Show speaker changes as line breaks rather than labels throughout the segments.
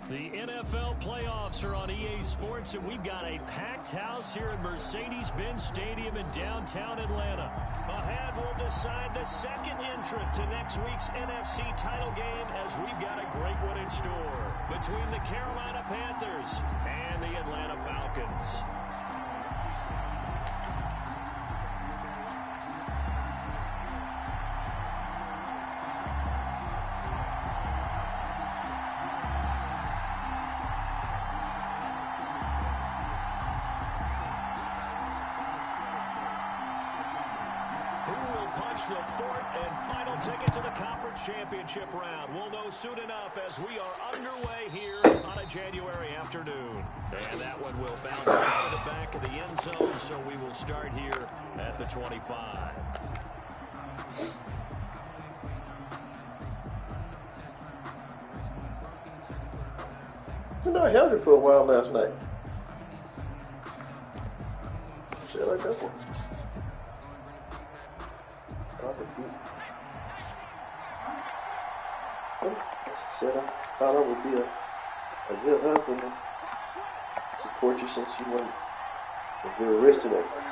The NFL playoffs are on EA Sports, and we've got a packed house here at Mercedes-Benz Stadium in downtown Atlanta. Ahead, we'll decide the second entrant to next week's NFC title game, as we've got a great one in store between the Carolina Panthers and the Atlanta Falcons. The fourth and final ticket to the conference championship round. We'll know soon enough as we are underway here on a January afternoon. And that one will bounce out of the back of the end zone, so we will start here at the 25.
You know, I held it for a while last night. Shit like that one. I said I thought I would be a good husband and support you since you weren't your wrist and everything.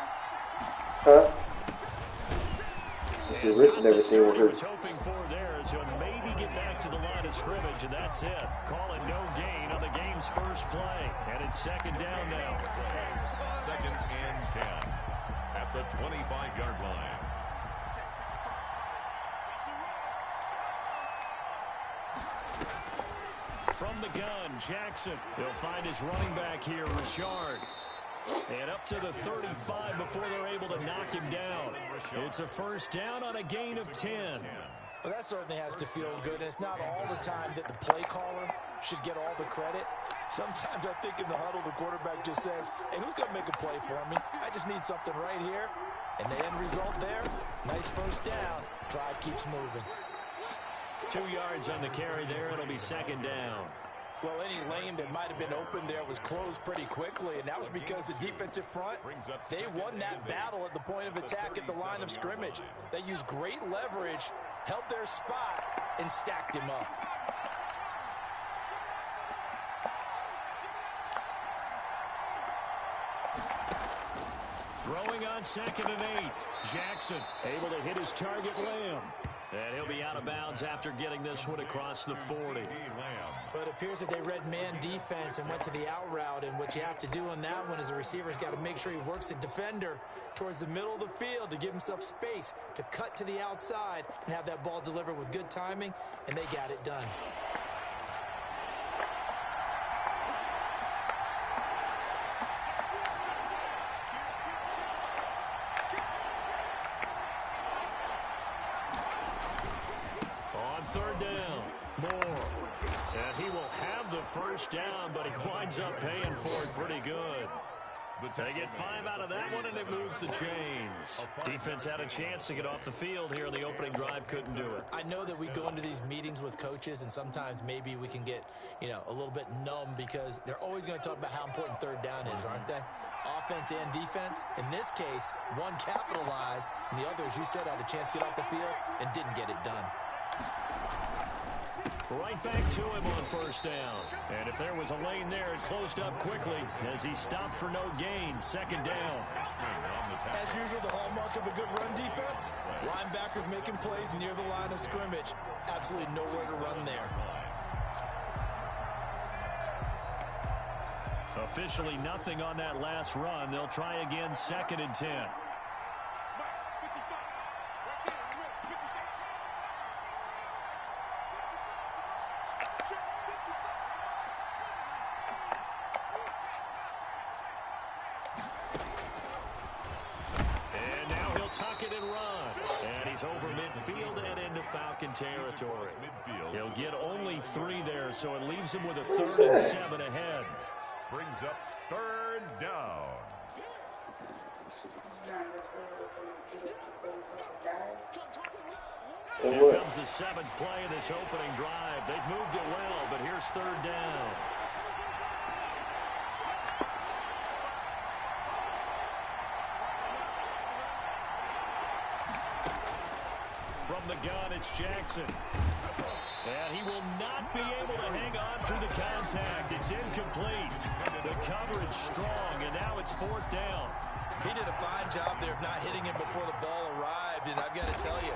Huh? Your wrist and everything was hurt.
Hoping for there is to maybe get back to the line of scrimmage, and that's it. Call it no gain on the game's first play, and it's second down now.
Second and 10 at the 25-yard line.
From the gun, Jackson. He'll find his running back here, Richard. And up to the 35 before they're able to knock him down. It's a first down on a gain of 10.
Well, that certainly has to feel good. And it's not all the time that the play caller should get all the credit. Sometimes I think in the huddle, the quarterback just says, hey, who's going to make a play for me? I just need something right here. And the end result there, nice first down. Drive keeps moving.
2 yards on the carry there. It'll be second down.
Well, any lane that might have been open there was closed pretty quickly, and that was because the defensive front, they won that battle at the point of attack at the line of scrimmage. They used great leverage, held their spot, and stacked him up.
Throwing on 2nd and 8. Jackson able to hit his target, Lamb. And he'll be out of bounds after getting this one across the 40.
But it appears that they read man defense and went to the out route. And what you have to do on that one is the receiver's got to make sure he works the defender towards the middle of the field to give himself space to cut to the outside and have that ball delivered with good timing. And they got it done.
First down, but he winds up paying for it pretty good. They get 5 out of that one, and it moves the chains. Defense had a chance to get off the field here in the opening drive, couldn't do it.
I know that we go into these meetings with coaches, and sometimes maybe we can get, a little bit numb because they're always going to talk about how important third down is, aren't they? Offense and defense. In this case, one capitalized, and the other, as you said, had a chance to get off the field and didn't get it done.
Right back to him on first down. And if there was a lane there, it closed up quickly as he stopped for no gain. Second down.
As usual, the hallmark of a good run defense, linebackers making plays near the line of scrimmage. Absolutely nowhere to run there.
Officially nothing on that last run. They'll try again, 2nd and 10. Tuck it and run. And he's over midfield and into Falcon territory. He'll get only 3 there, so it leaves him with a 3rd and 7 ahead.
Brings up 3rd down.
Here comes the 7th play of this opening drive. They've moved it well, but here's 3rd down. From the gun, it's Jackson. And he will not be able to hang on through the contact. It's incomplete. The coverage strong, and now it's 4th down.
He did a fine job there of not hitting him before the ball arrived, and I've got to tell you,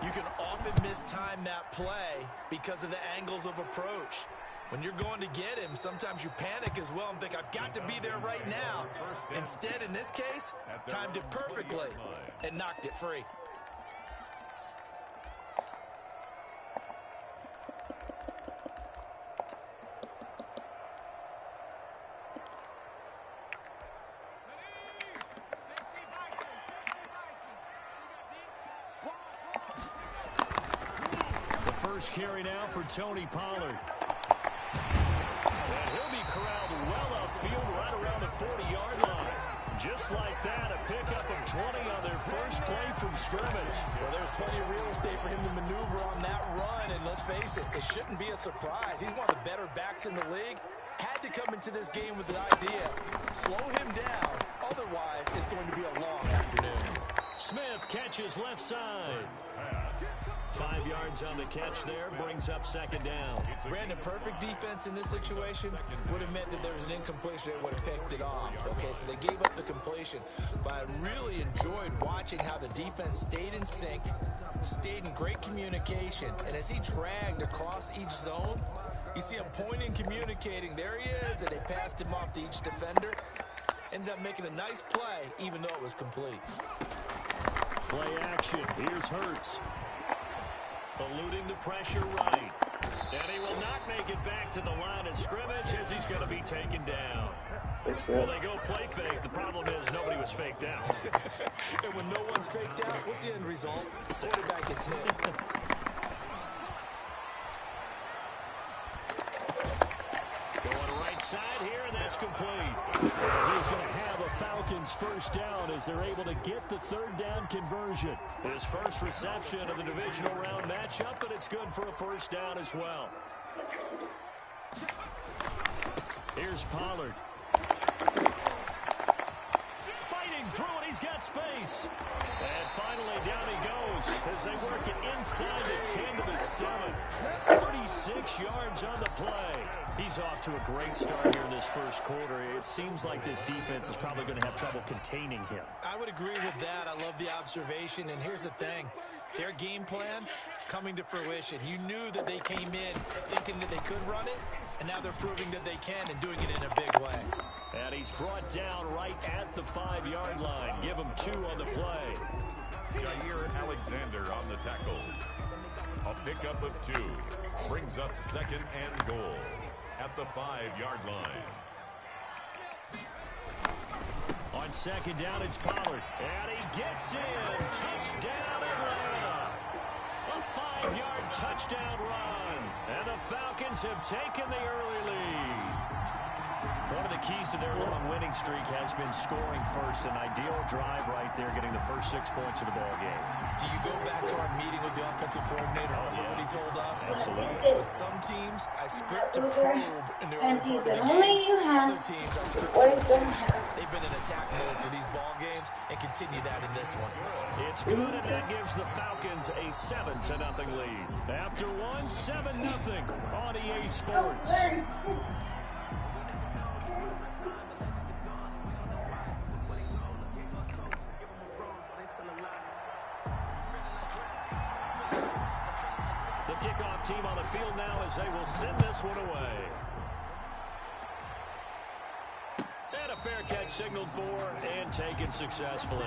you can often mistime that play because of the angles of approach. When you're going to get him, sometimes you panic as well and think, I've got to be there right now. Instead, in this case, timed it perfectly and knocked it free.
The first carry now for Tony Pollard. And he'll be corralled well upfield right around the 40-yard line. Just like that, a pickup of 20 on their first play from scrimmage.
Well, there's plenty of real estate for him to maneuver on that run, and let's face it, it shouldn't be a surprise. He's one of the better backs in the league. Had to come into this game with the idea, slow him down, otherwise it's going to be a long afternoon.
Smith catches left side. 5 yards on the catch there, brings up 2nd down.
Brandon, perfect defense in this situation would have meant that there was an incompletion. They would have picked it off. Okay, so they gave up the completion. But I really enjoyed watching how the defense stayed in sync, stayed in great communication. And as he dragged across each zone, you see him pointing, communicating. There he is, and they passed him off to each defender. Ended up making a nice play, even though it was complete.
Play action. Here's Hurts. Eluding the pressure right. And he will not make it back to the line of scrimmage as he's going to be taken down. Well, they go play fake. The problem is nobody was faked out.
And when no one's faked out, what's the end result? Quarterback gets hit.
Going right side here, and that's complete. He's going to have a Falcons first down as they're able to get the 3rd down conversion. His first reception of the divisional round matchup, but it's good for a first down as well. Here's Pollard. Fighting through it, he's got space. And finally down he goes as they work it inside the 10 to the 7. 46 yards on the play. He's off to a great start here in this first quarter. It seems like this defense is probably going to have trouble containing him.
I would agree with that. I love the observation. And here's the thing. Their game plan coming to fruition. You knew that they came in thinking that they could run it, and now they're proving that they can and doing it in a big way.
And he's brought down right at the 5-yard line. Give him 2 on the play.
Jair Alexander on the tackle. A pickup of 2. Brings up 2nd and goal at the 5-yard line.
On 2nd down, it's Pollard. And he gets in. Touchdown, Atlanta. A 5-yard touchdown run. And the Falcons have taken the early lead. One of the keys to their long winning streak has been scoring first. An ideal drive right there, getting the first 6 points of the ball game.
Do you go back to our meeting with the offensive coordinator? Remember what he told us?
Absolutely.
With some teams, I script to probe in the early part of the game. Other teams, I script to attack. They've been in attack mode for these ball games and continue that in this one.
It's good, and that gives the Falcons a 7-0 lead. After one, 7-0 on EA Sports. The kickoff team on the field now as they will send this one away. And a fair catch signaled for and taken successfully.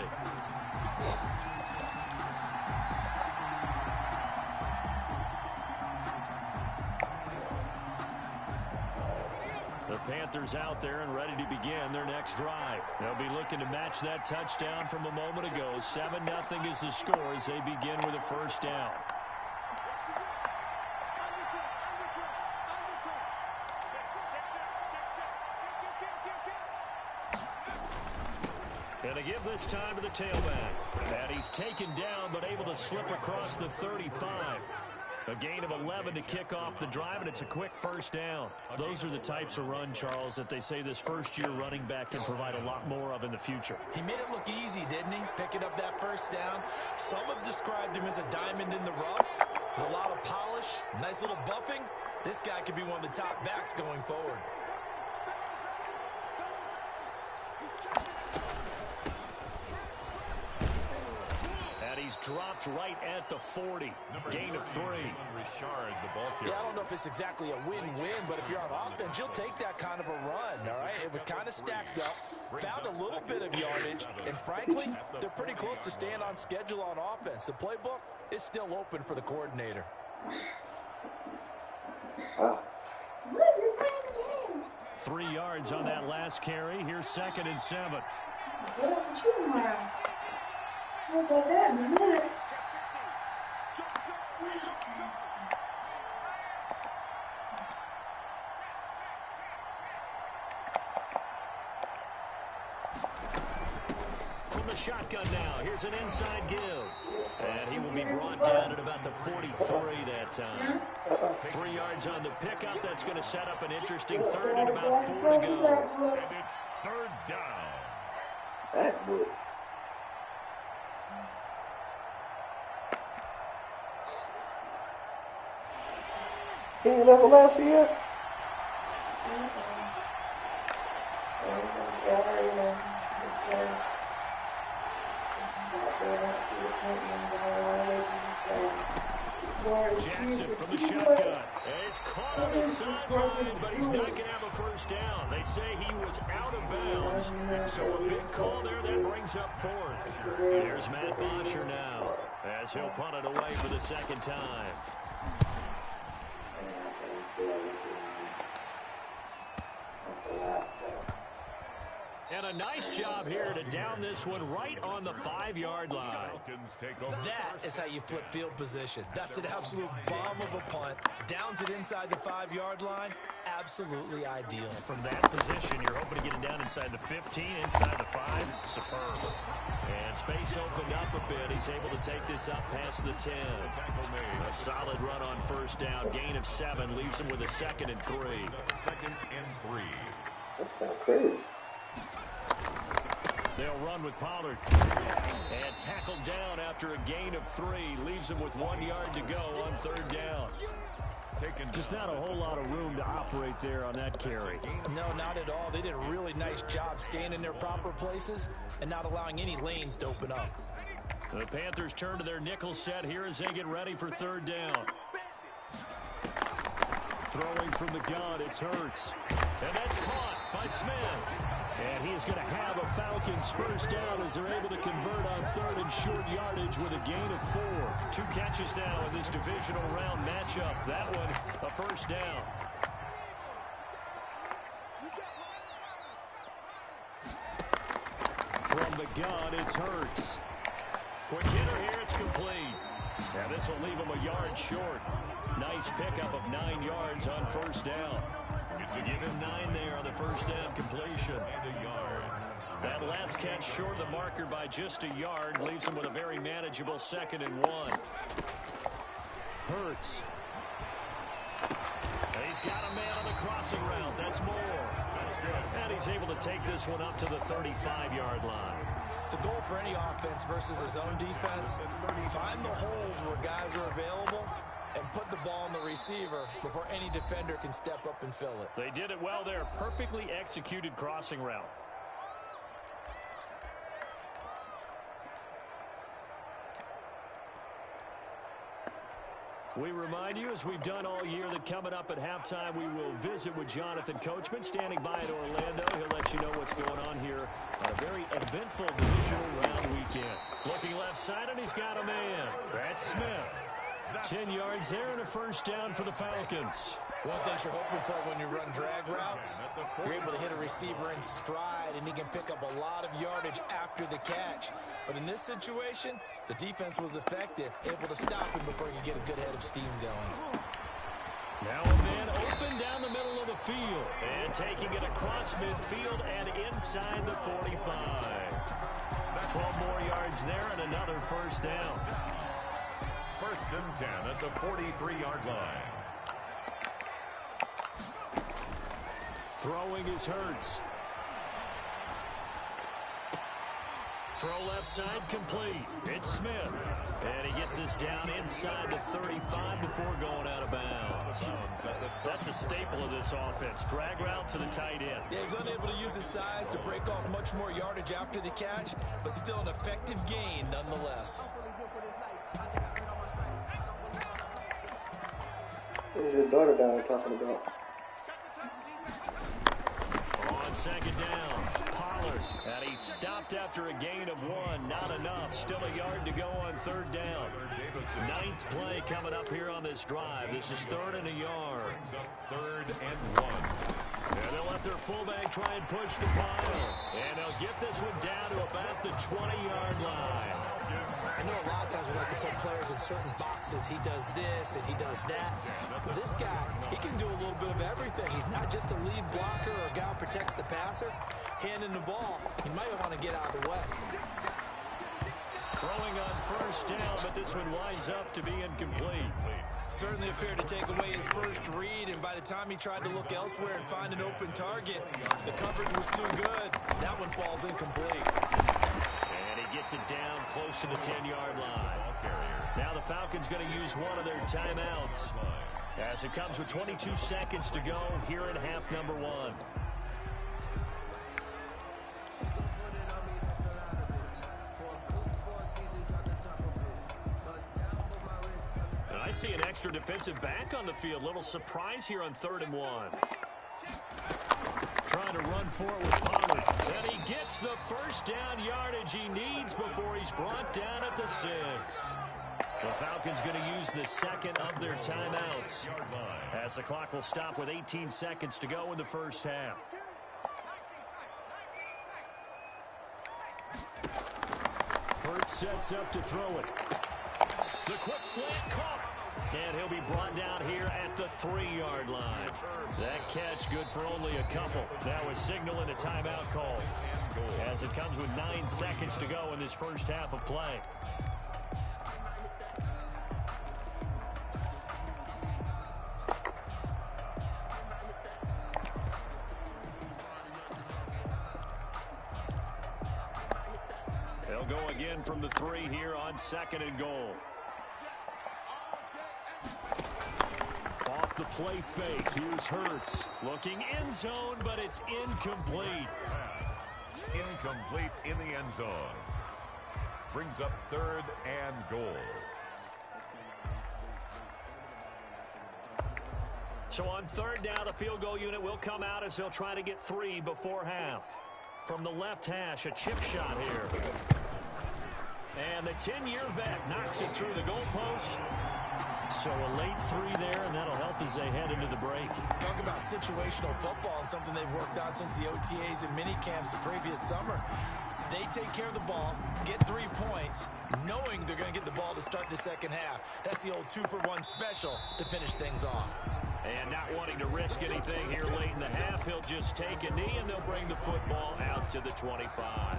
The Panthers out there and ready to begin their next drive. They'll be looking to match that touchdown from a moment ago. 7-0 is the score as they begin with a first down. And to give this time to the tailback. And he's taken down but able to slip across the 35. A gain of 11 to kick off the drive, and it's a quick first down. Those are the types of run, Charles, that they say this first-year running back can provide a lot more of in the future.
He made it look easy, didn't he? Picking up that first down. Some have described him as a diamond in the rough. With a lot of polish, nice little buffing, this guy could be one of the top backs going forward.
And he's dropped right at the 40. Gain of 3.
Yeah, I don't know if it's exactly a win-win, but if you're on offense, you'll take that kind of a run, all right? It was kind of stacked up, found a little bit of yardage, and frankly, they're pretty close to staying on schedule on offense. The playbook is still open for the coordinator.
3 yards on that last carry. Here's 2nd and 7. From the shotgun now, here's an inside give. And he will be brought down at about the 43 that time. 3 yards on the pickup. That's going to set up an interesting 3rd and about 4 to go.
And it's 3rd down.
That would. He ain't level last year.
Jackson from the shotgun. He's caught on the sideline, but he's not going to have a first down. They say he was out of bounds. So a big call there that brings up 4th. There's Matt Bosher now as he'll punt it away for the 2nd time. And a nice job here to down this one right on the 5-yard line.
That is how you flip field position. That's an absolute bomb of a punt. Downs it inside the 5-yard line. Absolutely ideal.
From that position, you're hoping to get it down inside the 15, inside the 5. Superb. And space opened up a bit. He's able to take this up past the 10. A solid run on 1st down. Gain of 7 leaves him with a 2nd and 3.
2nd and 3.
That's kind of crazy.
They'll run with Pollard. And tackled down after a gain of 3. Leaves him with 1 yard to go on 3rd down. Just not a whole lot of room to operate there on that carry.
No, not at all. They did a really nice job staying in their proper places and not allowing any lanes to open up.
The Panthers turn to their nickel set here as they get ready for 3rd down. Throwing from the gun, it's Hurts. And that's caught by Smith. And he is going to have a Falcons first down as they're able to convert on 3rd and short yardage with a gain of 4. 2 catches now in this divisional round matchup. That one, a first down. From the gun, it's Hurts. Quick hitter here, it's complete. And this will leave him a yard short. Nice pickup of 9 yards on 1st down. Give him 9 there on the 1st down completion. And a yard. That last catch short of the marker by just a yard leaves him with a very manageable 2nd and 1. Hurts. And he's got a man on the crossing route. That's Moore. And he's able to take this one up to the 35-yard line.
The goal for any offense versus his own defense, find the holes where guys are available and put the ball on the receiver before any defender can step up and fill it.
They did it well there. Perfectly executed crossing route. We remind you, as we've done all year, that coming up at halftime, we will visit with Jonathan Coachman, standing by in Orlando. He'll let you know what's going on here on a very eventful divisional round weekend. Looking left side, and he's got a man. That's Smith. 10 yards there and a first down for the Falcons.
One thing you're hoping for when you run drag routes, you're able to hit a receiver in stride, and he can pick up a lot of yardage after the catch. But in this situation, the defense was effective, able to stop him before he could get a good head of steam going.
Now a man open down the middle of the field, and taking it across midfield and inside the 45. 12 more yards there and another first down.
1st and 10 at the 43-yard line.
Throwing is Hurts. Throw left side complete. It's Smith. And he gets us down inside the 35 before going out of bounds. That's a staple of this offense. Drag route to the tight end.
Yeah, he was unable to use his size to break off much more yardage after the catch, but still an effective gain nonetheless.
What was your daughter down talking about?
On second down, Pollard, and he stopped after a gain of 1. Not enough. Still a yard to go on third down. 9th play coming up here on this drive. This is 3rd and a yard.
3rd and 1.
And they'll let their fullback try and push the pile. And they'll get this one down to about the 20-yard line.
I know a lot of times we like to put players in certain boxes. He does this and he does that. But this guy, he can do a little bit of everything. He's not just a lead blocker or a guy who protects the passer. Handing the ball, he might want to get out of the way.
Throwing on first down, but this one winds up to be incomplete.
Certainly appeared to take away his first read, and by the time he tried to look elsewhere and find an open target, the coverage was too good. That one falls incomplete.
And he gets it down close to the 10-yard line. Now the Falcons going to use one of their timeouts as it comes with 22 seconds to go here in half number 1. And I see an extra defensive back on the field. Little surprise here on 3rd and 1. Trying to run for it with Pollard. And he gets the first down yardage he needs before he's brought down at the 6. The Falcons going to use the second of their timeouts as the clock will stop with 18 seconds to go in the first half. Hurts sets up to throw it. The quick slant caught. And he'll be brought down here at the 3-yard line. That catch good for only a couple. That was signaling a timeout call as it comes with 9 seconds to go in this first half of play. They'll go again from the 3 here on 2nd and goal. Off the play fake, here's Hurts. Looking end zone, but it's incomplete.
Pass. Incomplete in the end zone. Brings up 3rd and goal.
So on 3rd down, the field goal unit will come out as they'll try to get 3 before half. From the left hash, a chip shot here. And the 10-year vet knocks it through the goalpost. So a late 3 there, and that'll help as they head into the break.
Talk about situational football and something they've worked on since the OTAs and mini camps the previous summer. They take care of the ball, get 3 points, knowing they're going to get the ball to start the second half. That's the old 2-for-1 special to finish things off.
And not wanting to risk anything here late in the half, he'll just take a knee, and they'll bring the football out to the 25.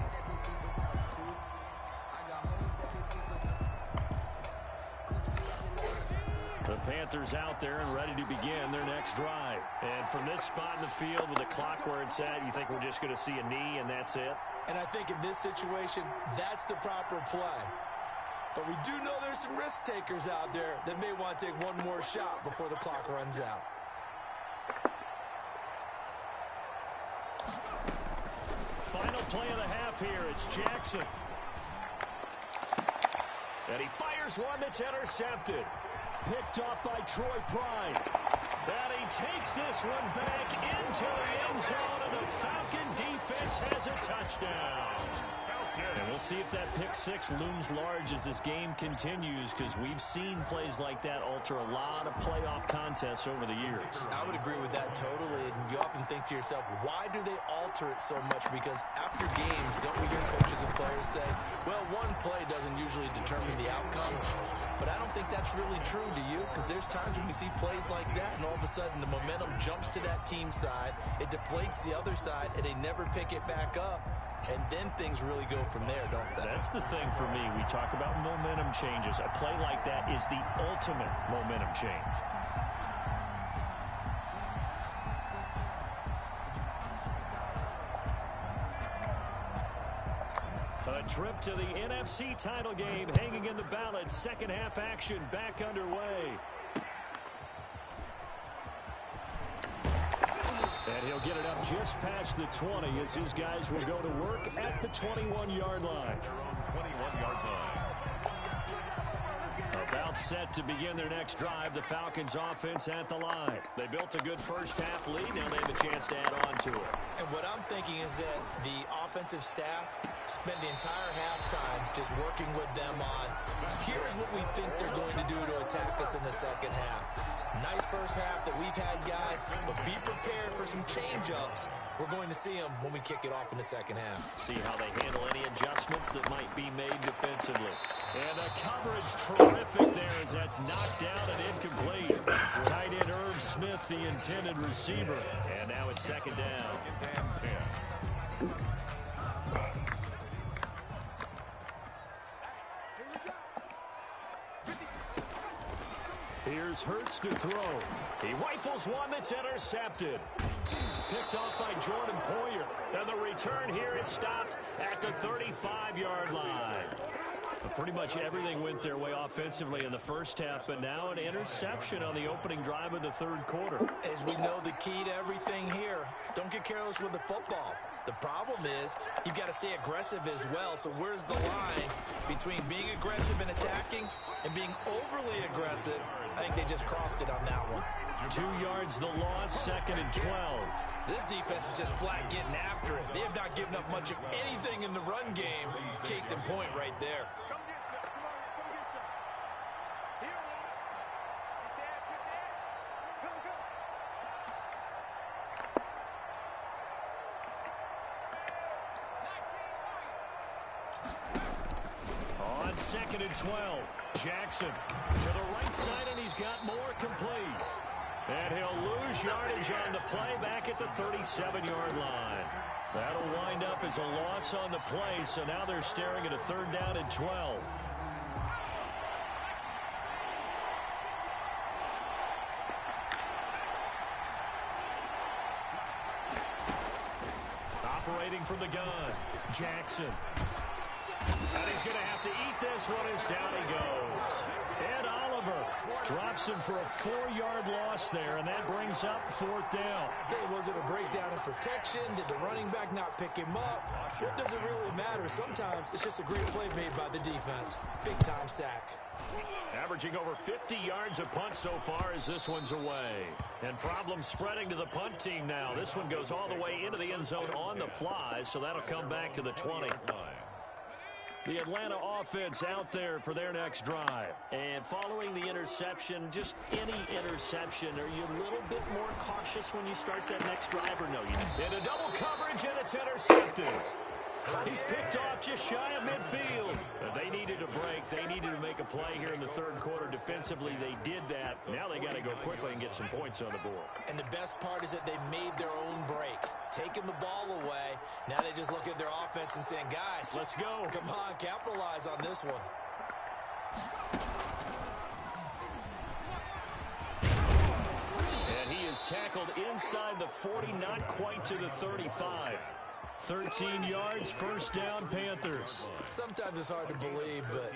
The Panthers out there and ready to begin their next drive. And from this spot in the field with the clock where it's at, you think we're just going to see a knee and that's it?
And I think in this situation, that's the proper play. But we do know there's some risk takers out there that may want to take one more shot before the clock runs out.
Final play of the half here. It's Jackson. And he fires one that's intercepted. Picked up by Troy Pride. And he takes this one back into the end zone, and the Falcon defense has a touchdown. And we'll see if that pick 6 looms large as this game continues, because we've seen plays like that alter a lot of playoff contests over the years.
I would agree with that totally. And you often think to yourself, why do they alter it so much? Because after games, don't we hear coaches and players say, well, one play doesn't usually determine the outcome. But I don't think that's really true, do you? Because there's times when we see plays like that, and all of a sudden the momentum jumps to that team side, it deflates the other side, and they never pick it back up. And then things really go from there, don't they?
That's the thing for me. We talk about momentum changes. A play like that is the ultimate momentum change. A trip to the NFC title game hanging in the balance. Second half action back underway. And he'll get it up just past the 20 as his guys will go to work at the 21-yard line.
Their own 21-yard line.
About set to begin their next drive. The Falcons offense at the line. They built a good first half lead. Now they have a chance to add on to it.
And what I'm thinking is that the offensive staff spent the entire halftime just working with them on, here's what we think they're going to do to attack us in the second half. Nice first half that we've had, guys, but be prepared for some change-ups. We're going to see them when we kick it off in the second half.
See how they handle any adjustments that might be made defensively. And the coverage terrific there as that's knocked down and incomplete. Tight end Irv Smith, the intended receiver. And now it's second down.
Second and 10.
Here's Hurts to throw. He rifles one that's intercepted. Picked off by Jordan Poyer. And the return here is stopped at the 35-yard line. Pretty much everything went their way offensively in the first half, but now an interception on the opening drive of the third quarter.
As we know, the key to everything here, don't get careless with the football. The problem is you've got to stay aggressive as well. So where's the line between being aggressive and attacking and being overly aggressive? I think they just crossed it on that one.
2 yards the loss, second and 12.
This defense is just flat getting after it. They have not given up much of anything in the run game. Case in point right there.
On second and 12, Jackson to the right side, and he's got more complete. And he'll lose yardage on the play back at the 37-yard line. That'll wind up as a loss on the play, so now they're staring at a third down and 12. Operating from the gun, Jackson. And he's going to have to eat this one as down he goes. And Oliver drops him for a 4-yard loss there, and that brings up fourth down.
Was it a breakdown in protection? Did the running back not pick him up? What does it really matter? Sometimes it's just a great play made by the defense. Big-time sack.
Averaging over 50 yards a punt so far as this one's away. And problems spreading to the punt team now. This one goes all the way into the end zone on the fly, so that'll come back to the 20. The Atlanta offense out there for their next drive. And following the interception, just any interception, are you a little bit more cautious when you start that next drive or no? Into double coverage, and it's intercepted. He's picked off just shy of midfield. They needed a break. They needed to make a play here in the third quarter. Defensively, they did that. Now they got to go quickly and get some points on the board.
And the best part is that they made their own break. Taking the ball away. Now they just look at their offense and saying, guys,
let's go.
Come on, capitalize on this one.
And he is tackled inside the 40, not quite to the 35. 13 yards, first down, Panthers.
Sometimes it's hard to believe, but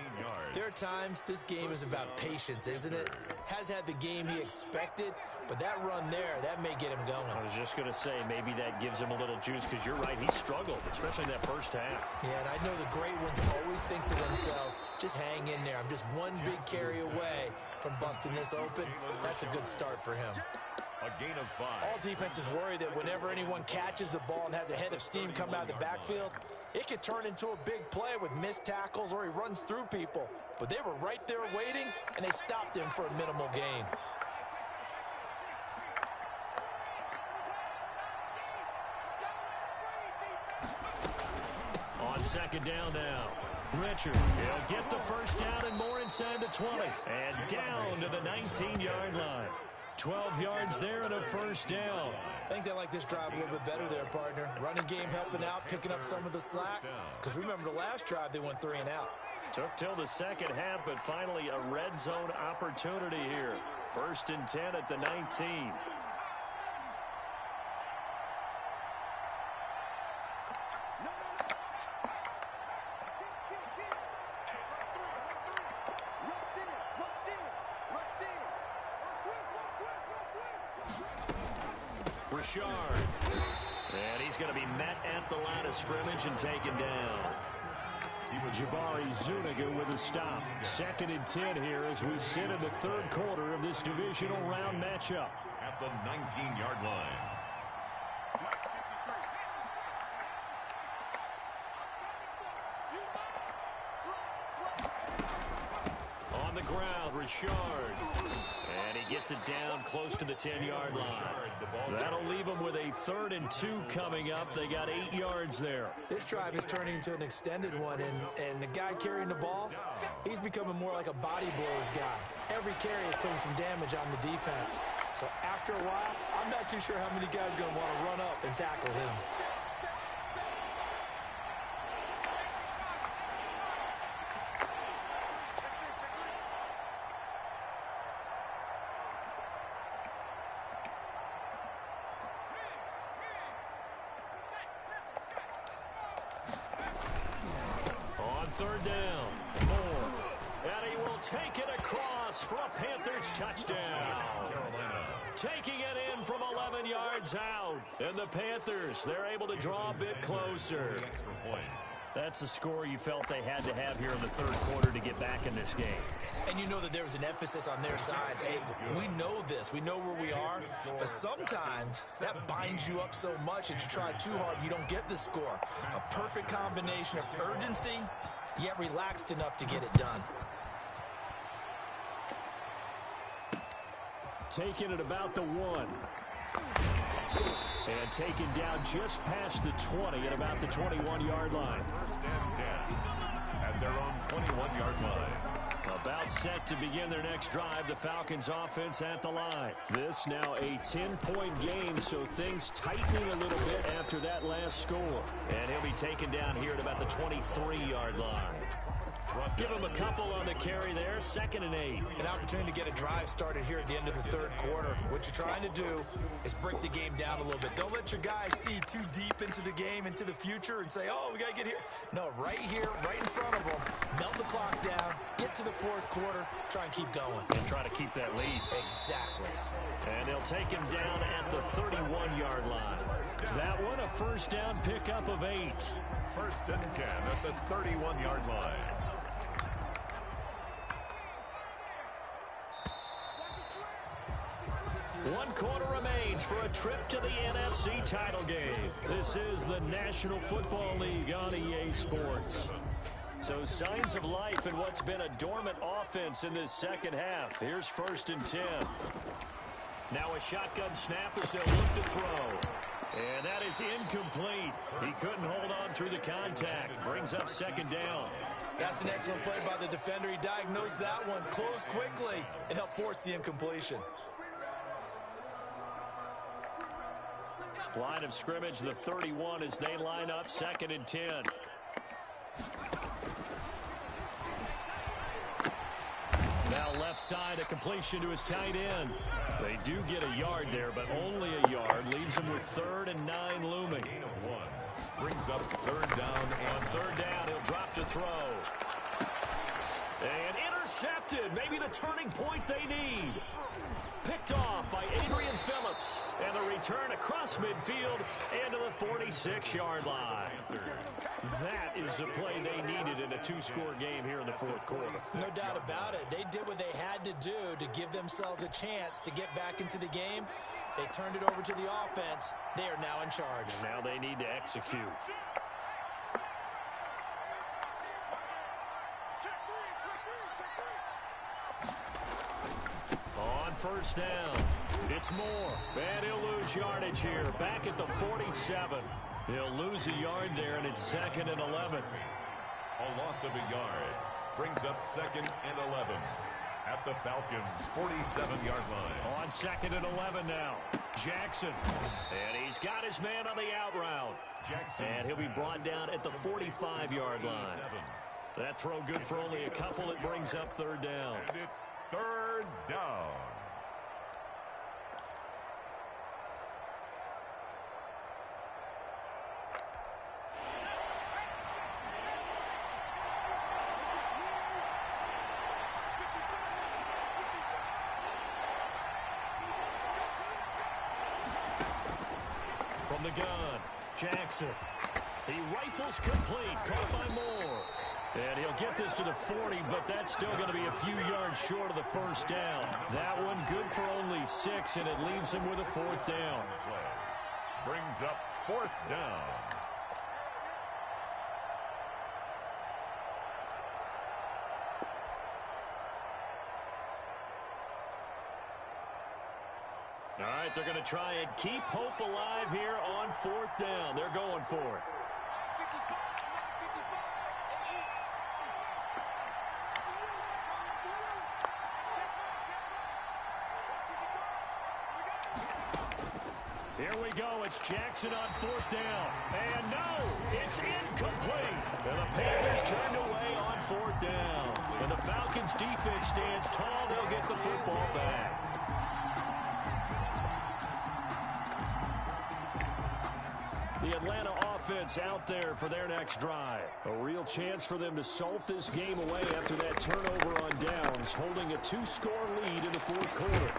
there are times this game is about patience, isn't it? Has had the game he expected, but that run there, that may get him going.
I was just going to say, maybe that gives him a little juice, because you're right, he struggled, especially in that first half.
Yeah, and I know the great ones always think to themselves, just hang in there. I'm just one big carry away from busting this open. That's a good start for him.
A gain of 5.
All defenses worry that whenever anyone catches the ball and has a head of steam come out of the backfield, it could turn into a big play with missed tackles or he runs through people. But they were right there waiting, and they stopped him for a minimal gain.
On second down now, Richard, he'll get the first down and more inside the 20. And down to the 19-yard line. 12 yards there and a first down.
I think they like this drive a little bit better there, partner. Running game helping out, picking up some of the slack. Because remember the last drive, they went 3 and out.
Took till the second half, but finally a red zone opportunity here. First and 10 at the 19. Richard. And he's going to be met at the line of scrimmage and taken down. Jabari Zuniga with a stop. 2nd and 10 here as we sit in the 3rd quarter of this divisional round matchup.
At the 19-yard line.
On the ground, Richard. And he gets it down close to the 10-yard line. That'll leave them with a 3rd and 2 coming up. They got 8 yards there.
This drive is turning into an extended one, and the guy carrying the ball, he's becoming more like a body blows guy. Every carry is putting some damage on the defense. So after a while, I'm not too sure how many guys are going to want to run up and tackle him.
On 3rd down, Moore. And he will take it across for a Panthers touchdown. Taking it in from 11 yards out. And the Panthers, they're able to draw a bit closer. That's a score you felt they had to have here in the 3rd quarter to get back in this game.
And you know that there was an emphasis on their side. Hey, we know this. We know where we are. But sometimes that binds you up so much that you try too hard, you don't get the score. A perfect combination of urgency, yet relaxed enough to get it done.
Taking it about the 1. And taken down just past the 20 at about the 21-yard line.
1st and 10 at their own 21-yard line.
About set to begin their next drive. The Falcons offense at the line. This now a 10-point game, so things tightening a little bit after that last score. And he'll be taken down here at about the 23-yard line. Give him a couple on the carry there. 2nd and 8.
An opportunity to get a drive started here at the end of the 3rd quarter. What you're trying to do is break the game down a little bit. Don't let your guys see too deep into the game, into the future, and say, oh, we got to get here. No, right here, right in front of them. Melt the clock down. Get to the 4th quarter. Try and keep going.
And try to keep that lead.
Exactly.
And they'll take him down at the 31-yard line. That one, a 1st down pickup of 8.
1st and 10 at the 31-yard line.
One quarter remains for a trip to the NFC title game. This is the National Football League on EA Sports. So signs of life in what's been a dormant offense in this 2nd half. Here's 1st and 10. Now a shotgun snap as they'll look to throw. And that is incomplete. He couldn't hold on through the contact. Brings up 2nd down.
That's an excellent play by the defender. He diagnosed that one, closed quickly, and helped force the incompletion.
Line of scrimmage, the 31 as they line up 2nd and 10. Now left side, a completion to his tight end. They do get a yard there, but only a yard. Leaves him with 3rd and 9 looming.
Gain of 1. Brings up 3rd down.
On 3rd down, he'll drop to throw. And intercepted. Maybe the turning point they need. Picked off by Adrian Phillips. And the return across midfield and to the 46-yard line. That is the play they needed in a 2-score game here in the 4th quarter.
No doubt about it. They did what they had to do to give themselves a chance to get back into the game. They turned it over to the offense. They are now in charge.
And now they need to execute. On 1st down, it's Moore. And he'll lose yardage here. Back at the 47. He'll lose a yard there, and it's 2nd and 11.
A loss of a yard. Brings up 2nd and 11. At the Falcons' 47-yard line.
On 2nd and 11 now. Jackson. And he's got his man on the out route.
Jackson.
And he'll be brought down at the 45-yard line. That throw good for only a couple. It brings up 3rd down.
And it's 3rd down.
From the gun, Jackson. He rifles complete, caught by Moore. And he'll get this to the 40, but that's still going to be a few yards short of the first down. That one good for only 6, and it leaves him with a 4th down.
Brings up 4th down.
All right, they're going to try and keep hope alive here on 4th down. They're going for it. Here we go. It's Jackson on 4th down. And no, it's incomplete. And the Panthers turned away on 4th down. And the Falcons defense stands tall. They'll get the football back. The Atlanta offense out there for their next drive. A real chance for them to salt this game away after that turnover on downs, holding a 2-score lead in the 4th quarter.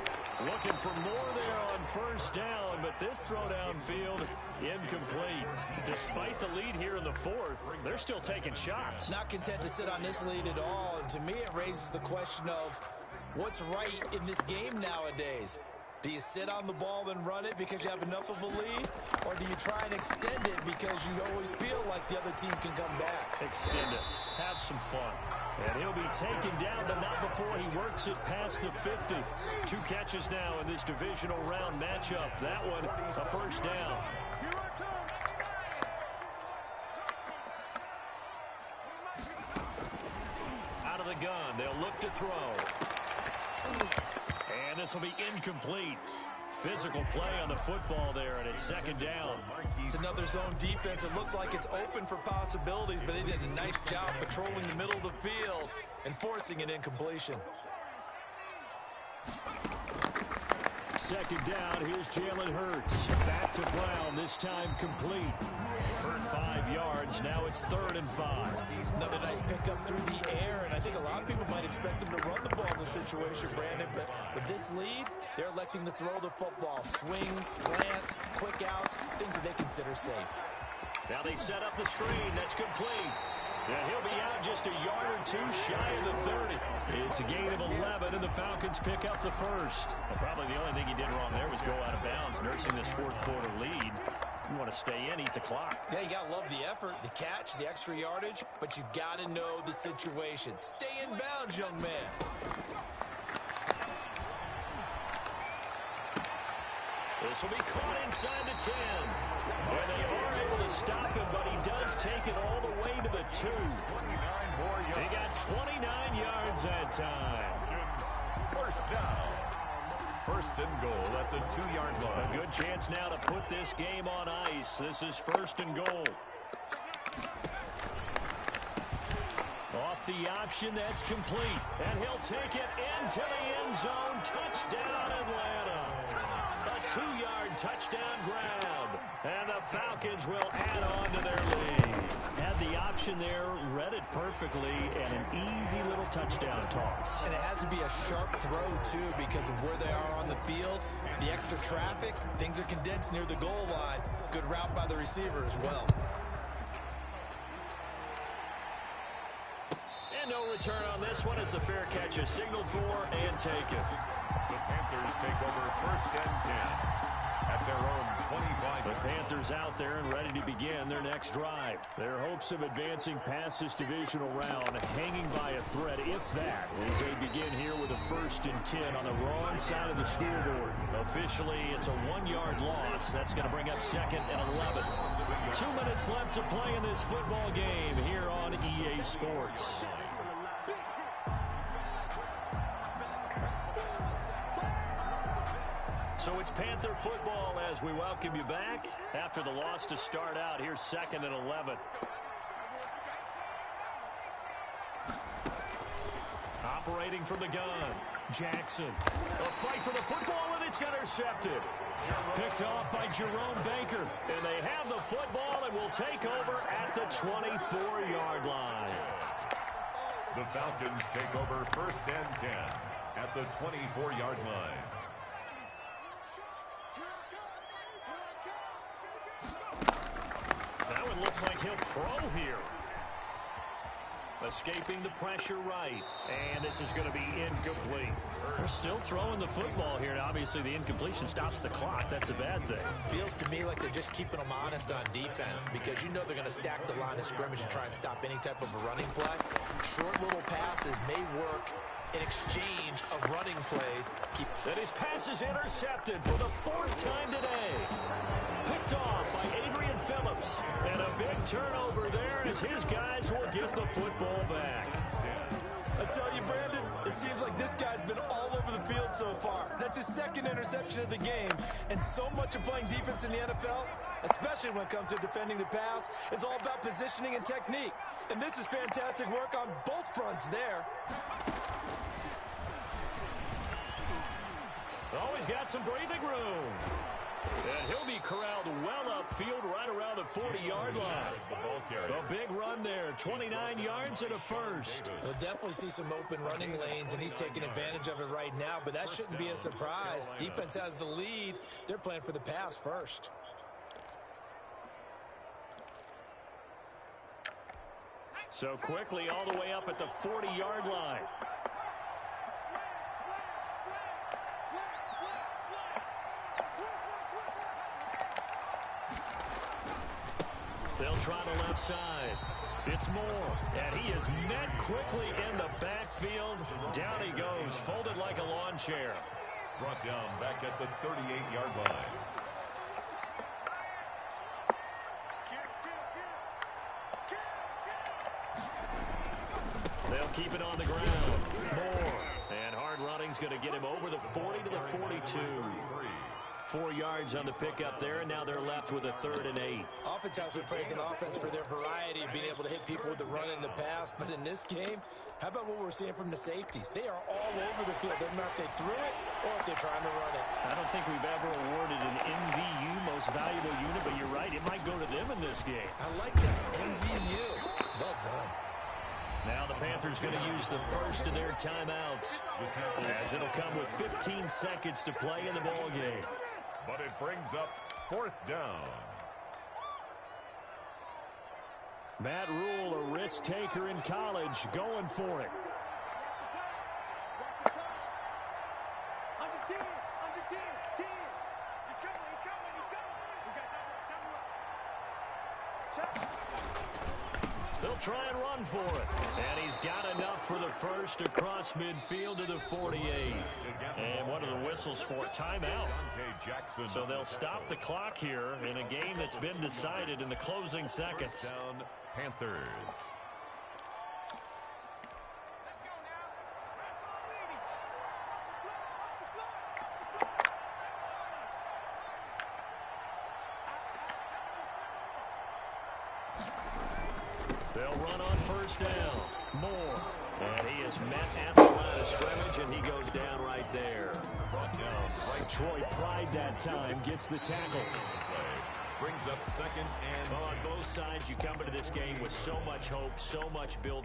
Looking for more there on 1st down, but this throw downfield incomplete. Despite the lead here in the 4th, they're still taking shots.
Not content to sit on this lead at all, and to me it raises the question of what's right in this game nowadays. Do you sit on the ball and run it because you have enough of a lead? Or do you try and extend it because you always feel like the other team can come back?
Extend it. Have some fun. And he'll be taken down, but not before he works it past the 50. 2 catches now in this divisional round matchup. That one, a 1st down. Out of the gun, they'll look to throw. And this will be incomplete. Physical play on the football there, and it's 2nd down.
It's another zone defense. It looks like it's open for possibilities, but they did a nice job patrolling the middle of the field and forcing an incompletion.
2nd down, here's Jalen Hurts. Back to Brown, this time complete. For 5 yards, now it's 3rd and 5.
Another nice pickup through the air, and I think a lot of people might expect them to run the ball in this situation, Brandon, but with this lead, they're electing to throw the football. Swings, slants, quick outs, things that they consider safe.
Now they set up the screen. That's complete. And he'll be out just a yard or 2 shy of the 30. It's a gain of 11, and the Falcons pick up the 1st. Well, probably the only thing he did wrong there was go out of bounds, nursing this 4th quarter lead. You want to stay in, eat the clock.
Yeah, you got to love the effort, the catch, the extra yardage, but you got to know the situation. Stay in bounds, young man.
This will be caught inside the 10. And they are able to stop him, but he does take it all the way to the 2. He got 29 yards that time.
1st down. 1st and goal at the 2-yard line.
A good chance now to put this game on ice. This is 1st and goal. Off the option, that's complete. And he'll take it into the end zone. Touchdown, Atlanta. A 2-yard touchdown grab. And the Falcons will add on to their lead. Had the option there, read it perfectly, and an easy little touchdown toss.
And it has to be a sharp throw, too, because of where they are on the field. The extra traffic, things are condensed near the goal line. Good route by the receiver as well.
And no return on this one as the fair catch is signaled for and taken.
The Panthers take over 1st and 10 at their own 25.
The Panthers out there and ready to begin their next drive. Their hopes of advancing past this divisional round hanging by a thread, if that, as they begin here with a 1st and 10 on the wrong side of the scoreboard. Officially, it's a 1-yard loss. That's going to bring up 2nd and 11. 2 minutes left to play in this football game here on EA Sports. So it's Panther football as we welcome you back after the loss to start out. Here's 2nd and 11. Operating from the gun, Jackson. A fight for the football, and it's intercepted. Picked off by Jerome Baker. And they have the football and will take over at the 24-yard line.
The Falcons take over 1st and 10 at the 24-yard line.
Looks like he'll throw here. Escaping the pressure right. And this is going to be incomplete. They're still throwing the football here. And obviously, the incompletion stops the clock. That's a bad thing.
Feels to me like they're just keeping them honest on defense because you know they're going to stack the line of scrimmage and try and stop any type of a running play. Short little passes may work in exchange of running plays.
And his pass is intercepted for the 4th time today. Picked off by Adrian Phillips. And a big turnover there as his guys will get the football back.
I tell you, Brandon, it seems like this guy's been all over the field so far. That's his 2nd interception of the game. And so much of playing defense in the NFL, especially when it comes to defending the pass, is all about positioning and technique. And this is fantastic work on both fronts there.
Always got some breathing room. And he'll be corralled well upfield right around the 40-yard line. A big run there, 29 yards and a first.
We'll definitely see some open running lanes, and he's taking advantage of it right now, but that shouldn't be a surprise. Defense has the lead. They're playing for the pass first.
So quickly all the way up at the 40-yard line. They'll try the left side. It's Moore, and he is met quickly in the backfield. Down he goes, folded like a lawn chair.
Brought down back at the 38-yard line.
They'll keep it on the ground. Moore, and hard running's going to get him over the 40 to the 42. 4 yards on the pickup there, and now they're left with a 3rd and 8.
Oftentimes we praise an offense for their variety of being able to hit people with the run and the pass, but in this game, how about what we're seeing from the safeties? They are all over the field. Doesn't matter if they threw it or if they're trying to run it.
I don't think we've ever awarded an MVU, most valuable unit, but you're right, it might go to them in this game.
I like that, MVU. Well done.
Now the Panthers going to use the first of their timeouts, as it'll come with 15 seconds to play in the ball game.
But it brings up 4th down.
Matt Rule, a risk taker in college, going for it. They'll try and run for it. And he's got enough for the first across midfield to the 48. And one of the whistles for timeout. So they'll stop the clock here in a game that's been decided in the closing seconds.
Down Panthers.
They'll run on first down. Moore. And he is met at the line of scrimmage, and he goes down right there.
Brought down right.
Troy Pride that time gets the tackle.
Brings up 2nd and...
Well, on both sides, you come into this game with so much hope, so much build-up.